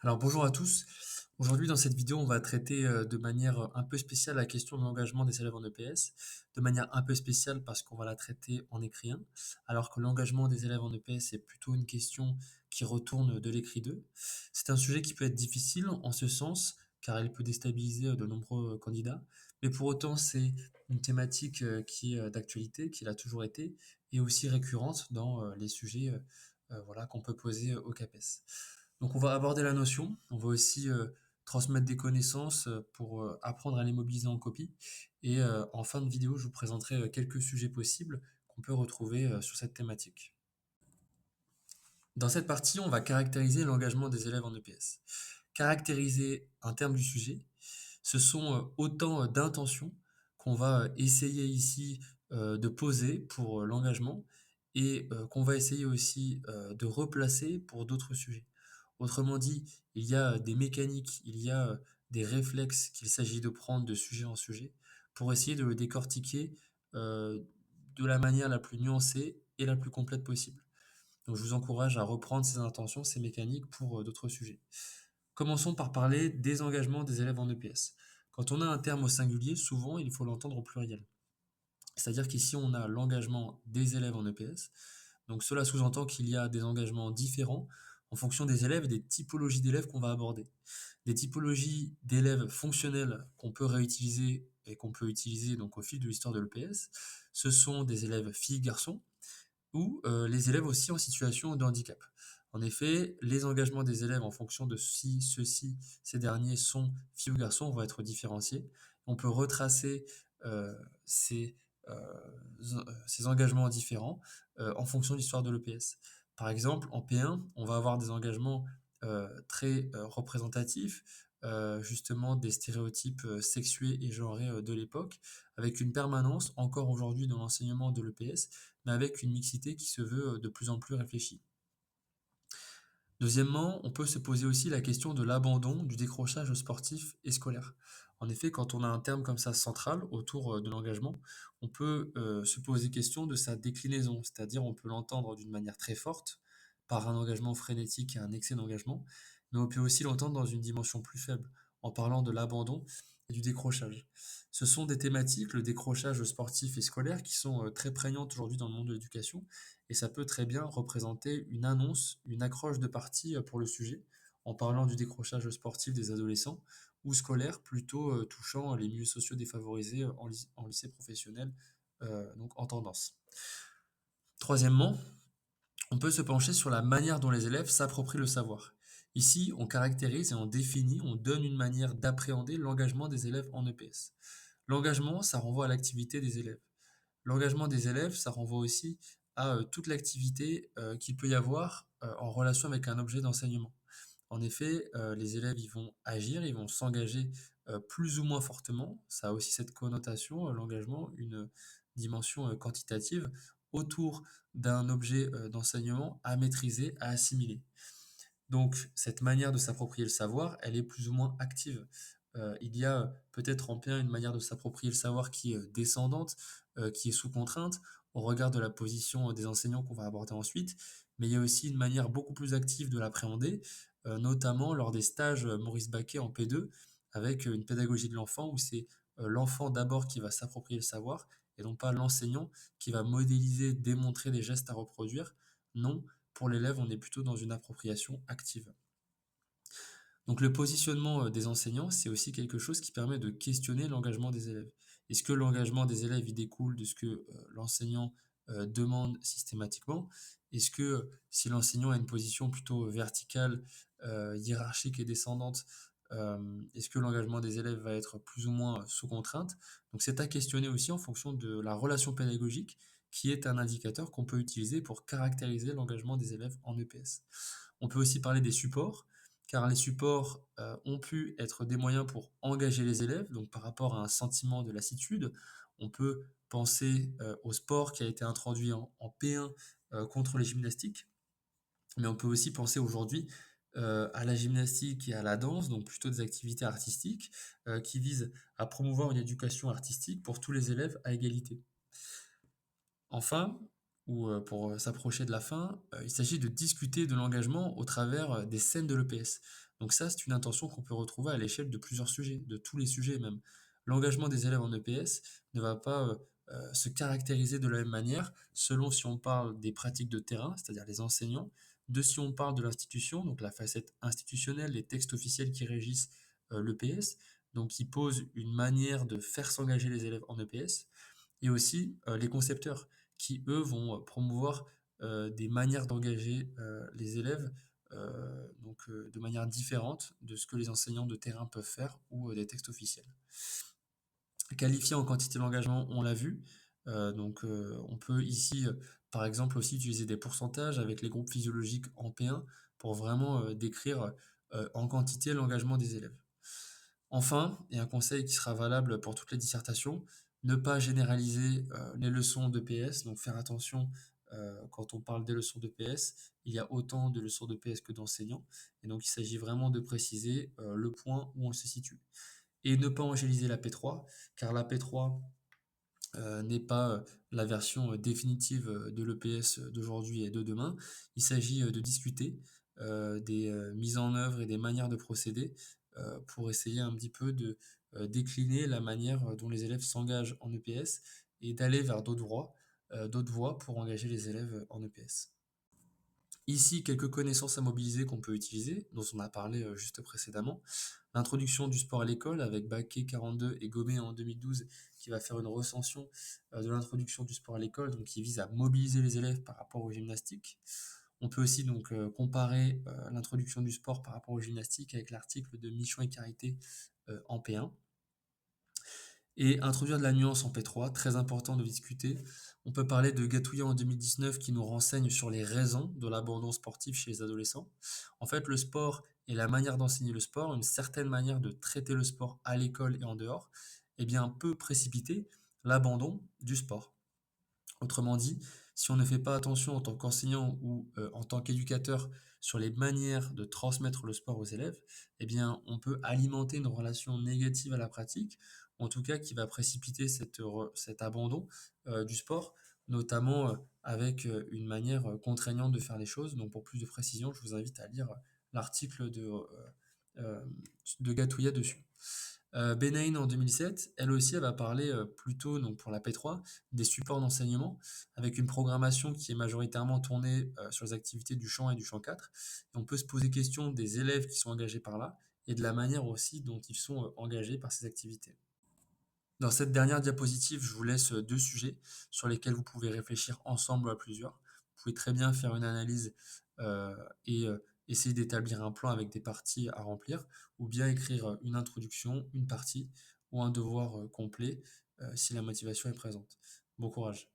Alors bonjour à tous. Aujourd'hui dans cette vidéo, on va traiter de manière un peu spéciale la question de l'engagement des élèves en EPS. De manière un peu spéciale parce qu'on va la traiter en écrit 1, alors que l'engagement des élèves en EPS est plutôt une question qui retourne de l'écrit 2. C'est un sujet qui peut être difficile en ce sens, car il peut déstabiliser de nombreux candidats, mais pour autant c'est une thématique qui est d'actualité, qui l'a toujours été, et aussi récurrente dans les sujets voilà, qu'on peut poser au CAPES. Donc on va aborder la notion, on va aussi transmettre des connaissances pour apprendre à les mobiliser en copie. Et en fin de vidéo, je vous présenterai quelques sujets possibles qu'on peut retrouver sur cette thématique. Dans cette partie, on va caractériser l'engagement des élèves en EPS. Caractériser un terme du sujet, ce sont autant d'intentions qu'on va essayer ici de poser pour l'engagement et qu'on va essayer aussi de replacer pour d'autres sujets. Autrement dit, il y a des mécaniques, il y a des réflexes qu'il s'agit de prendre de sujet en sujet pour essayer de le décortiquer euh, de la manière la plus nuancée et la plus complète possible. Donc je vous encourage à reprendre ces intentions, ces mécaniques pour d'autres sujets. Commençons par parler des engagements des élèves en EPS. Quand on a un terme au singulier, souvent il faut l'entendre au pluriel. C'est-à-dire qu'ici on a l'engagement des élèves en EPS. Donc cela sous-entend qu'il y a des engagements différents en fonction des élèves et des typologies d'élèves qu'on va aborder. Des typologies d'élèves fonctionnels qu'on peut réutiliser et qu'on peut utiliser donc au fil de l'histoire de l'EPS, ce sont des élèves filles-garçons ou les élèves aussi en situation de handicap. En effet, les engagements des élèves en fonction de si ceux-ci, ces derniers sont filles ou garçons, vont être différenciés. On peut retracer euh, ces, euh, ces engagements différents en fonction de l'histoire de l'EPS. Par exemple, en P1, on va avoir des engagements très représentatifs, justement des stéréotypes sexués et genrés de l'époque, avec une permanence encore aujourd'hui dans l'enseignement de l'EPS, mais avec une mixité qui se veut de plus en plus réfléchie. Deuxièmement, on peut se poser aussi la question de l'abandon du décrochage sportif et scolaire. En effet, quand on a un terme comme ça central autour de l'engagement, on peut se poser question de sa déclinaison, c'est-à-dire on peut l'entendre d'une manière très forte, par un engagement frénétique et un excès d'engagement, mais on peut aussi l'entendre dans une dimension plus faible, en parlant de l'abandon et du décrochage. Ce sont des thématiques, le décrochage sportif et scolaire, qui sont très prégnantes aujourd'hui dans le monde de l'éducation, et ça peut très bien représenter une annonce, une accroche de partie pour le sujet, en parlant du décrochage sportif des adolescents ou scolaire, plutôt touchant les milieux sociaux défavorisés en lycée professionnel, donc en tendance. Troisièmement, on peut se pencher sur la manière dont les élèves s'approprient le savoir. Ici, on caractérise et on définit, on donne une manière d'appréhender l'engagement des élèves en EPS. L'engagement, ça renvoie à l'activité des élèves. L'engagement des élèves, ça renvoie aussi à toute l'activité qu'il peut y avoir en relation avec un objet d'enseignement. En effet, les élèves, ils vont agir, ils vont s'engager plus ou moins fortement. Ça a aussi cette connotation, l'engagement, une dimension quantitative autour d'un objet d'enseignement à maîtriser, à assimiler. Donc, cette manière de s'approprier le savoir, elle est plus ou moins active. Il y a peut-être en P1 une manière de s'approprier le savoir qui est descendante, qui est sous contrainte, au regard de la position des enseignants qu'on va aborder ensuite, mais il y a aussi une manière beaucoup plus active de l'appréhender, notamment lors des stages Maurice Baquet en P2, avec une pédagogie de l'enfant, où c'est l'enfant d'abord qui va s'approprier le savoir, et non pas l'enseignant qui va modéliser, démontrer des gestes à reproduire. Non, pour l'élève, on est plutôt dans une appropriation active. Donc le positionnement des enseignants, c'est aussi quelque chose qui permet de questionner l'engagement des élèves. Est-ce que l'engagement des élèves il découle de ce que l'enseignant demande systématiquement? Est-ce que si l'enseignant a une position plutôt verticale, hiérarchique et descendante, est-ce que l'engagement des élèves va être plus ou moins sous contrainte? Donc c'est à questionner aussi en fonction de la relation pédagogique, qui est un indicateur qu'on peut utiliser pour caractériser l'engagement des élèves en EPS. On peut aussi parler des supports, car les supports ont pu être des moyens pour engager les élèves, donc par rapport à un sentiment de lassitude. On peut penser au sport qui a été introduit en P1 contre les gymnastiques, mais on peut aussi penser aujourd'hui à la gymnastique et à la danse, donc plutôt des activités artistiques qui visent à promouvoir une éducation artistique pour tous les élèves à égalité. Enfin, ou pour s'approcher de la fin, il s'agit de discuter de l'engagement au travers des scènes de l'EPS. Donc ça, c'est une intention qu'on peut retrouver à l'échelle de plusieurs sujets, de tous les sujets même. L'engagement des élèves en EPS ne va pas se caractériser de la même manière selon si on parle des pratiques de terrain, c'est-à-dire les enseignants, de si on parle de l'institution, donc la facette institutionnelle, les textes officiels qui régissent l'EPS, donc qui posent une manière de faire s'engager les élèves en EPS, et aussi les concepteurs qui, eux, vont promouvoir des manières d'engager les élèves de manière différente de ce que les enseignants de terrain peuvent faire ou des textes officiels. Qualifié en quantité d'engagement, on l'a vu. On peut ici, par exemple, aussi utiliser des pourcentages avec les groupes physiologiques en P1 pour vraiment décrire en quantité l'engagement des élèves. Enfin, et un conseil qui sera valable pour toutes les dissertations, ne pas généraliser les leçons de PS, donc faire attention quand on parle des leçons de PS, il y a autant de leçons de PS que d'enseignants, et donc il s'agit vraiment de préciser le point où on se situe. Et ne pas angéliser la P3, car la P3 n'est pas la version définitive de l'EPS d'aujourd'hui et de demain. Il s'agit de discuter des mises en œuvre et des manières de procéder pour essayer un petit peu de décliner la manière dont les élèves s'engagent en EPS et d'aller vers d'autres voies pour engager les élèves en EPS. Ici, quelques connaissances à mobiliser qu'on peut utiliser, dont on a parlé juste précédemment. L'introduction du sport à l'école avec Baquet 42 et Gomez en 2012 qui va faire une recension de l'introduction du sport à l'école, donc qui vise à mobiliser les élèves par rapport au gymnastique. On peut aussi donc comparer l'introduction du sport par rapport au gymnastique avec l'article de Michon et Carité en P1. Et introduire de la nuance en P3, très important de discuter. On peut parler de Gatouillan en 2019 qui nous renseigne sur les raisons de l'abandon sportif chez les adolescents. En fait, le sport et la manière d'enseigner le sport, une certaine manière de traiter le sport à l'école et en dehors, eh bien, peut précipiter l'abandon du sport. Autrement dit, si on ne fait pas attention en tant qu'enseignant ou en tant qu'éducateur sur les manières de transmettre le sport aux élèves, eh bien, on peut alimenter une relation négative à la pratique, en tout cas qui va précipiter cet abandon du sport, notamment avec une manière contraignante de faire les choses. Donc, pour plus de précision, je vous invite à lire l'article euh, de Gatouillat dessus. Benaïn en 2007, elle aussi, elle va parler plutôt, donc pour la P3, des supports d'enseignement, avec une programmation qui est majoritairement tournée sur les activités du chant et du chant 4. Et on peut se poser question des élèves qui sont engagés par là, et de la manière aussi dont ils sont engagés par ces activités. Dans cette dernière diapositive, je vous laisse deux sujets sur lesquels vous pouvez réfléchir ensemble ou à plusieurs. Vous pouvez très bien faire une analyse et essayer d'établir un plan avec des parties à remplir, ou bien écrire une introduction, une partie ou un devoir complet si la motivation est présente. Bon courage.